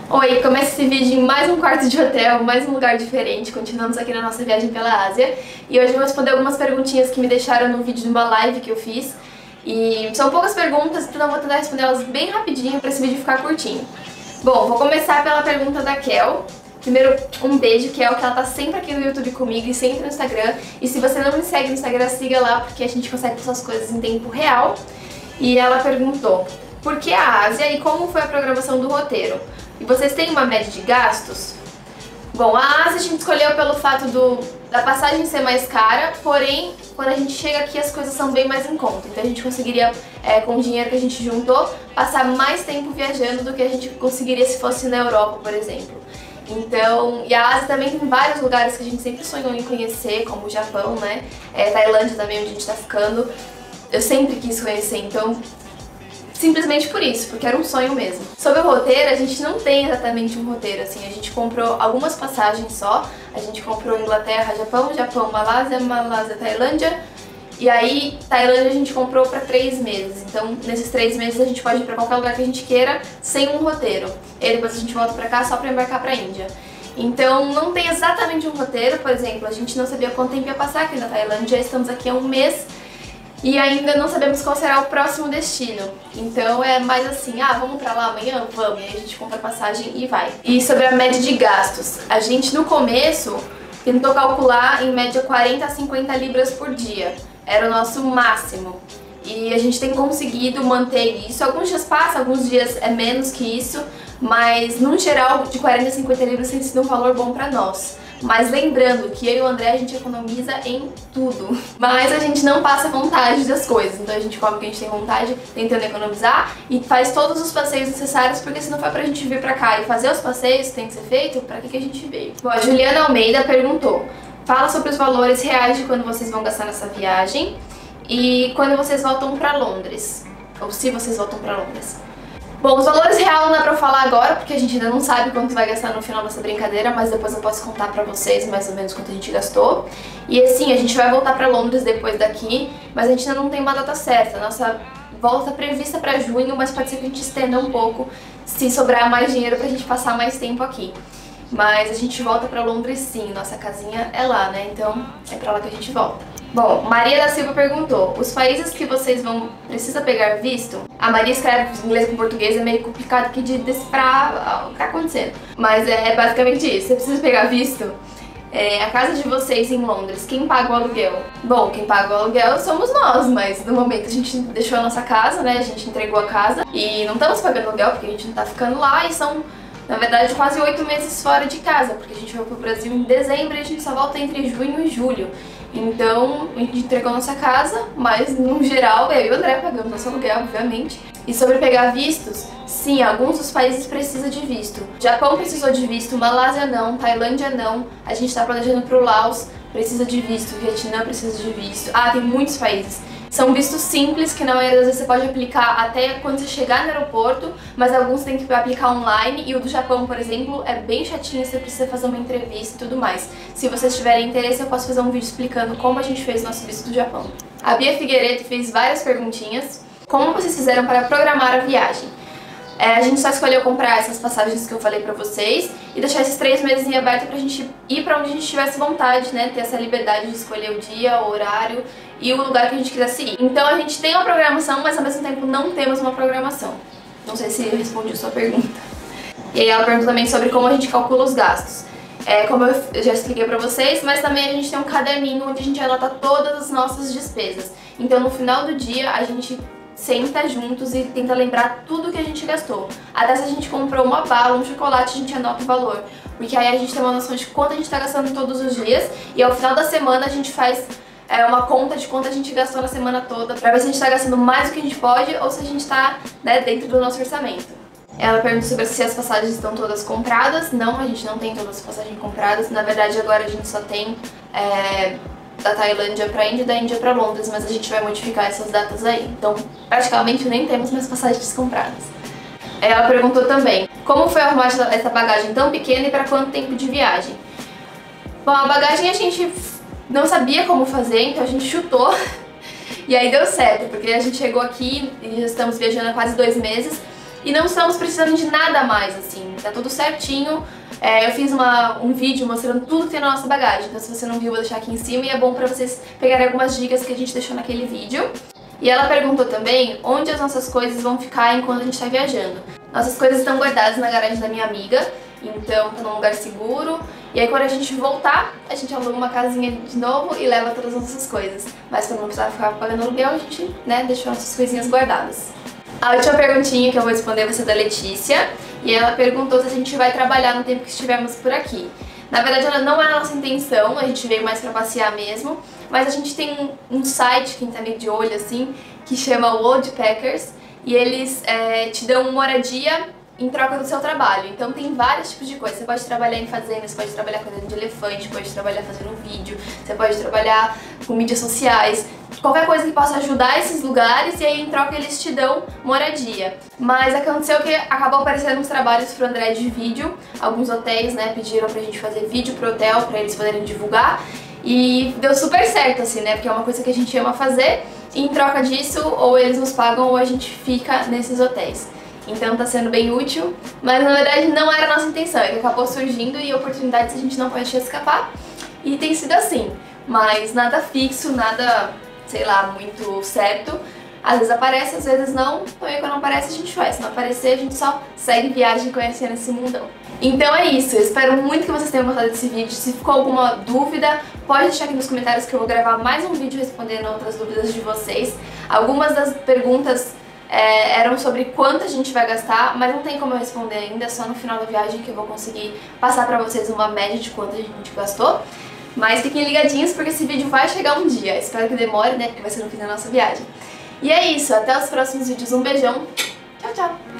Oi, começa esse vídeo em mais um quarto de hotel, mais um lugar diferente. Continuamos aqui na nossa viagem pela Ásia. E hoje eu vou responder algumas perguntinhas que me deixaram no vídeo de uma live que eu fiz. E são poucas perguntas, então eu vou tentar responder elas bem rapidinho para esse vídeo ficar curtinho. Bom, vou começar pela pergunta da Kel. Primeiro, um beijo, Kel, que ela tá sempre aqui no YouTube comigo e sempre no Instagram. E se você não me segue no Instagram, siga lá, porque a gente consegue essas coisas em tempo real. E ela perguntou: por que a Ásia e como foi a programação do roteiro? E vocês têm uma média de gastos? Bom, a Ásia a gente escolheu pelo fato da passagem ser mais cara, porém, quando a gente chega aqui as coisas são bem mais em conta. Então a gente conseguiria, com o dinheiro que a gente juntou, passar mais tempo viajando do que a gente conseguiria se fosse na Europa, por exemplo. Então, e a Ásia também tem vários lugares que a gente sempre sonhou em conhecer, como o Japão, né? Tailândia também, onde a gente tá ficando. Eu sempre quis conhecer, então simplesmente por isso, porque era um sonho mesmo. Sobre o roteiro, a gente não tem exatamente um roteiro, assim, a gente comprou algumas passagens só, a gente comprou Inglaterra, Japão, Malásia, Tailândia, e aí Tailândia a gente comprou para 3 meses, então nesses 3 meses a gente pode ir para qualquer lugar que a gente queira, sem um roteiro. E depois a gente volta para cá só para embarcar para a Índia. Então não tem exatamente um roteiro, por exemplo, a gente não sabia quanto tempo ia passar aqui na Tailândia, já estamos aqui há um mês, e ainda não sabemos qual será o próximo destino. Então é mais assim, vamos pra lá amanhã? Vamos. E aí a gente compra a passagem e vai. E sobre a média de gastos, a gente no começo tentou calcular em média 40 a 50 libras por dia. Era o nosso máximo. E a gente tem conseguido manter isso. Alguns dias passa, alguns dias é menos que isso, mas no geral de 40 a 50 libras tem sido um valor bom pra nós. Mas lembrando que eu e o André a gente economiza em tudo. Mas a gente não passa vontade das coisas. Então a gente come o que a gente tem vontade, tentando economizar, e faz todos os passeios necessários, porque se não for pra gente vir pra cá e fazer os passeios que tem que ser feito, pra que a gente veio? Bom, a Juliana Almeida perguntou: fala sobre os valores reais de quando vocês vão gastar nessa viagem e quando vocês voltam pra Londres. Ou se vocês voltam pra Londres. Bom, os valores reais não dá pra falar agora, porque a gente ainda não sabe quanto vai gastar no final dessa brincadeira, mas depois eu posso contar pra vocês mais ou menos quanto a gente gastou. E assim, a gente vai voltar pra Londres depois daqui, mas a gente ainda não tem uma data certa. Nossa volta tá prevista pra junho, mas pode ser que a gente estenda um pouco se sobrar mais dinheiro pra gente passar mais tempo aqui. Mas a gente volta pra Londres sim, nossa casinha é lá, né? Então é pra lá que a gente volta. Bom, Maria da Silva perguntou: os países que vocês vão precisa pegar visto? A Maria escreve inglês com português, é meio complicado aqui de decifrar o que tá acontecendo. Mas é basicamente isso, você precisa pegar visto. A casa de vocês em Londres, quem paga o aluguel? Bom, quem paga o aluguel somos nós, mas no momento a gente deixou a nossa casa, né? A gente entregou a casa e não estamos pagando aluguel porque a gente não tá ficando lá, e são, na verdade, quase 8 meses fora de casa, porque a gente vai pro Brasil em dezembro e a gente só volta entre junho e julho. Então, a gente entregou nossa casa, mas no geral, eu e o André pagamos nosso aluguel, obviamente. E sobre pegar vistos, sim, alguns dos países precisam de visto. Japão precisou de visto, Malásia não, Tailândia não, a gente tá planejando pro Laos, precisa de visto, Vietnã precisa de visto. Tem muitos países. São vistos simples, que na maioria das vezes você pode aplicar até quando você chegar no aeroporto, mas alguns tem que aplicar online, e o do Japão, por exemplo, é bem chatinho, você precisa fazer uma entrevista e tudo mais. Se vocês tiverem interesse, eu posso fazer um vídeo explicando como a gente fez nosso visto do Japão. A Bia Figueiredo fez várias perguntinhas. Como vocês fizeram para programar a viagem? A gente só escolheu comprar essas passagens que eu falei pra vocês e deixar esses 3 meses em aberto pra gente ir pra onde a gente tivesse vontade, né? Ter essa liberdade de escolher o dia, o horário e o lugar que a gente quisesse ir. Então a gente tem uma programação, mas ao mesmo tempo não temos uma programação. Não sei se eu respondi a sua pergunta. E aí ela perguntou também sobre como a gente calcula os gastos. Como eu já expliquei pra vocês, mas também a gente tem um caderninho onde a gente anota todas as nossas despesas. Então no final do dia a gente senta juntos e tenta lembrar tudo que a gente gastou. Até se a gente comprou uma bala, um chocolate, a gente anota o valor. Porque aí a gente tem uma noção de quanto a gente tá gastando todos os dias, e ao final da semana a gente faz uma conta de quanto a gente gastou na semana toda, pra ver se a gente tá gastando mais do que a gente pode ou se a gente tá, dentro do nosso orçamento. Ela pergunta sobre se as passagens estão todas compradas. Não, a gente não tem todas as passagens compradas. Na verdade agora a gente só tem da Tailândia pra Índia e da Índia pra Londres, mas a gente vai modificar essas datas aí. Então, praticamente nem temos mais passagens compradas. Ela perguntou também: como foi arrumar essa bagagem tão pequena e para quanto tempo de viagem? Bom, a bagagem a gente não sabia como fazer, então a gente chutou. E aí deu certo, porque a gente chegou aqui e já estamos viajando há quase 2 meses. e não estamos precisando de nada a mais, assim, tá tudo certinho. Eu fiz um vídeo mostrando tudo que tem na nossa bagagem, então se você não viu, vou deixar aqui em cima e é bom pra vocês pegarem algumas dicas que a gente deixou naquele vídeo. E ela perguntou também onde as nossas coisas vão ficar enquanto a gente tá viajando. Nossas coisas estão guardadas na garagem da minha amiga, então tá num lugar seguro. E aí quando a gente voltar, a gente aluga uma casinha de novo e leva todas as nossas coisas. Mas pra não precisar ficar pagando aluguel, a gente, deixou nossas coisinhas guardadas. A última perguntinha que eu vou responder vai ser da Letícia. E ela perguntou se a gente vai trabalhar no tempo que estivermos por aqui. Na verdade, ela não é a nossa intenção, a gente veio mais pra passear mesmo. Mas a gente tem um site, quem tá meio de olho assim, que chama Woodpeckers. E eles te dão moradia em troca do seu trabalho. Então tem vários tipos de coisas. Você pode trabalhar em fazenda, você pode trabalhar cuidando de elefante, pode trabalhar fazendo vídeo, você pode trabalhar com mídias sociais, qualquer coisa que possa ajudar esses lugares, e aí em troca eles te dão moradia. Mas aconteceu que acabou aparecendo uns trabalhos pro André de vídeo, alguns hotéis, pediram pra gente fazer vídeo pro hotel, pra eles poderem divulgar, e deu super certo, assim, porque é uma coisa que a gente ama fazer, e em troca disso, ou eles nos pagam ou a gente fica nesses hotéis. Então tá sendo bem útil, mas na verdade não era a nossa intenção, é que acabou surgindo e oportunidades a gente não pode deixar escapar, e tem sido assim, mas nada fixo, nada, sei lá, muito certo. Às vezes aparece, às vezes não, também quando não aparece a gente faz, se não aparecer a gente só segue viagem conhecendo esse mundão. Então é isso, eu espero muito que vocês tenham gostado desse vídeo. Se ficou alguma dúvida, pode deixar aqui nos comentários que eu vou gravar mais um vídeo respondendo outras dúvidas de vocês. Algumas das perguntas eram sobre quanto a gente vai gastar, mas não tem como eu responder ainda, é só no final da viagem que eu vou conseguir passar pra vocês uma média de quanto a gente gastou. Mas fiquem ligadinhos porque esse vídeo vai chegar um dia, espero que demore, porque vai ser no fim da nossa viagem. E é isso, até os próximos vídeos, um beijão, tchau, tchau!